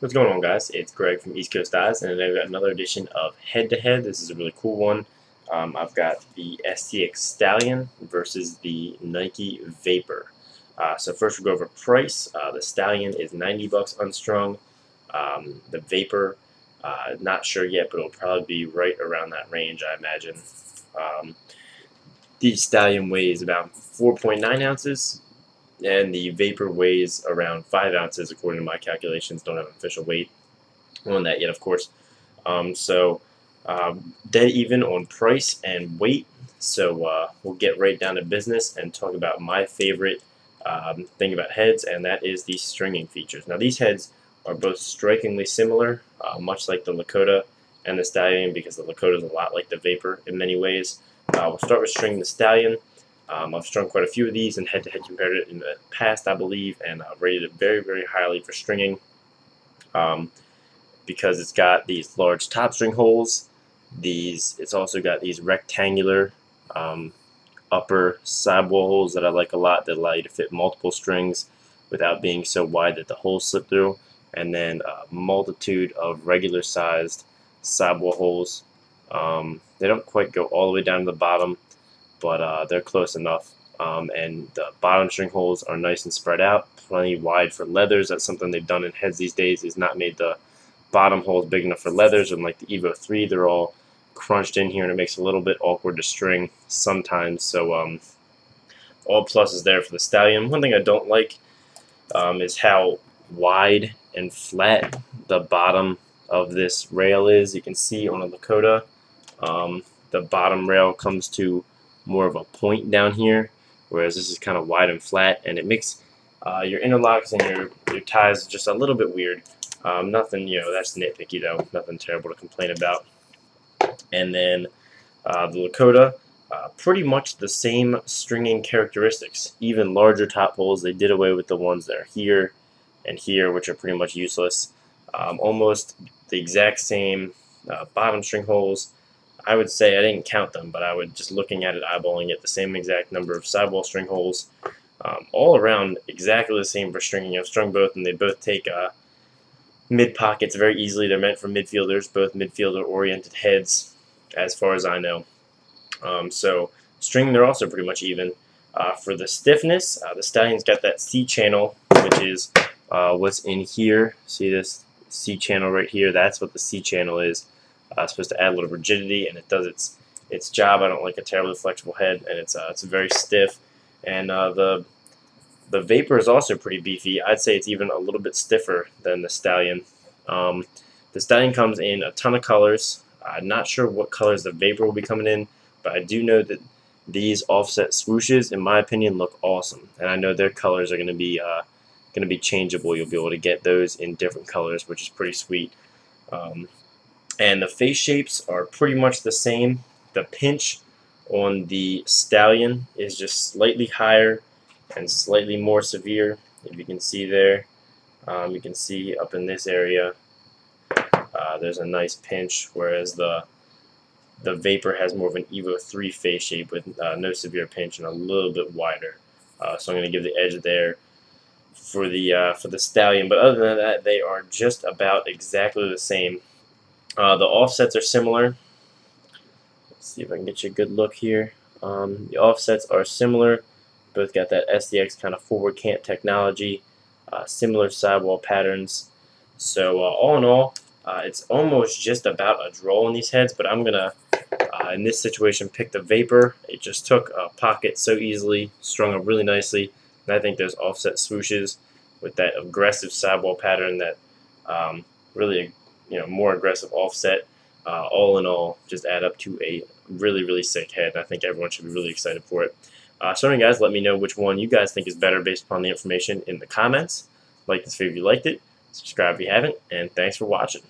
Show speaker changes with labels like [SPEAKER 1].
[SPEAKER 1] What's going on, guys? It's Greg from East Coast Eyes, and I've got another edition of Head to Head. This is a really cool one. I've got the STX Stallion versus the Nike Vapor. So first we'll go over price. The Stallion is 90 bucks unstrung. The Vapor, not sure yet, but it'll probably be right around that range, I imagine. The Stallion weighs about 4.9 ounces. And the Vapor weighs around 5 ounces according to my calculations. Don't have an official weight on that yet, of course. Dead even on price and weight. So we'll get right down to business and talk about my favorite thing about heads, and that is the stringing features. Now these heads are both strikingly similar, much like the Lakota and the Stallion, because the Lakota is a lot like the Vapor in many ways. We'll start with stringing the Stallion. I've strung quite a few of these and head-to-head compared it in the past, I believe, and rated it very, very highly for stringing because it's got these large top string holes. It's also got these rectangular upper sidewall holes that I like a lot, that allow you to fit multiple strings without being so wide that the holes slip through, and then a multitude of regular-sized sidewall holes. They don't quite go all the way down to the bottom, but they're close enough. And the bottom string holes are nice and spread out, plenty wide for leathers. That's something they've done in heads these days, is not made the bottom holes big enough for leathers. And like the Evo 3, they're all crunched in here, and it makes it a little bit awkward to string sometimes. So all pluses there for the Stallion. One thing I don't like is how wide and flat the bottom of this rail is. You can see on a Lakota, the bottom rail comes to more of a point down here, whereas this is kind of wide and flat, and it makes your interlocks and your ties just a little bit weird. Nothing, that's nitpicky though, nothing terrible to complain about. And then the Lakota, pretty much the same stringing characteristics, even larger top holes. They did away with the ones that are here and here, which are pretty much useless. Almost the exact same bottom string holes. I would say, I didn't count them, but I would, just looking at it, eyeballing it, the same exact number of sidewall string holes. All around exactly the same for stringing. I've strung both, and they both take mid pockets very easily. They're meant for midfielders, both midfielder-oriented heads, as far as I know. So stringing, they're also pretty much even. For the stiffness, the Stallion's got that C channel, which is what's in here. See this C channel right here? That's what the C channel is. It's supposed to add a little rigidity, and it does its job. I don't like a terribly flexible head, and it's very stiff. And the Vapor is also pretty beefy. I'd say it's even a little bit stiffer than the Stallion. The Stallion comes in a ton of colors. I'm not sure what colors the Vapor will be coming in, but I do know that these offset swooshes, in my opinion, look awesome. And I know their colors are going to be changeable. You'll be able to get those in different colors, which is pretty sweet. And the face shapes are pretty much the same. The pinch on the Stallion is just slightly higher and slightly more severe. If you can see there, you can see up in this area, there's a nice pinch, whereas the Vapor has more of an Evo 3 face shape with no severe pinch and a little bit wider. So I'm going to give the edge there for the Stallion. But other than that, they are just about exactly the same. The offsets are similar. Let's see if I can get you a good look here. The offsets are similar. Both got that SDX kind of forward cant technology, similar sidewall patterns. So all in all, it's almost just about a draw in these heads, but I'm going to, in this situation, pick the Vapor. It just took a pocket so easily, strung up really nicely, and I think those offset swooshes with that aggressive sidewall pattern, that really more aggressive offset, all in all, just add up to a really, really sick head. I think everyone should be really excited for it. So anyway, guys, let me know which one you guys think is better based upon the information in the comments. Like this video if you liked it, subscribe if you haven't, and thanks for watching.